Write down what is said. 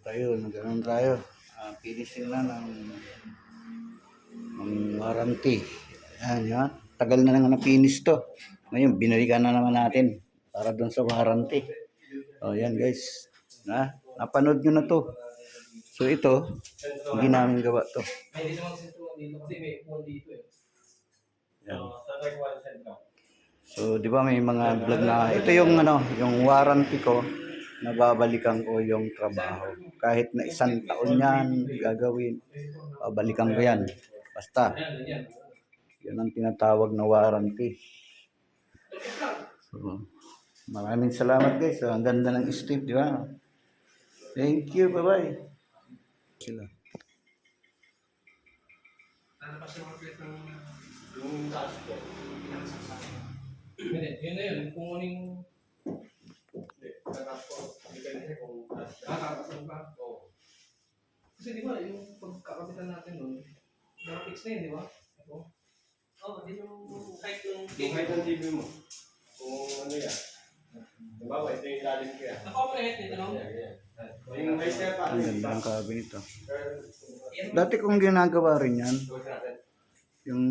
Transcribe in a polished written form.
Tayo, naganoon tayo. Finishing na ng warranty. Ayan, yan. Tagal na nga na-finish to. Ngayon, binalikan na naman natin para doon sa warranty. O, yan guys. Napanood nyo na to. So, ito, hindi namin gawa to. Yan. So, di ba may mga vlog na, ito yung yung warranty ko, nababalikan ko yung trabaho. Kahit na 1 taon yan gagawin, babalikan ko yan. Basta, yun ang tinatawag na warranty. So, maraming salamat guys. So, ang ganda ng step, di ba? Thank you, bye-bye. Sila. Yun na yun, kung uning... Kasi di ba, yung pagkakapitan natin nun, nakapix na yun, di ba? Oo, din yung height ng TV. Yung height ng TV mo. Kung ano yan. Diba, ito yung ilalim ko yan. Naka-operate nito, no? Yung height niya pa. Ang ganda ng cabinet. Dati kong ginagawa rin yan. Yung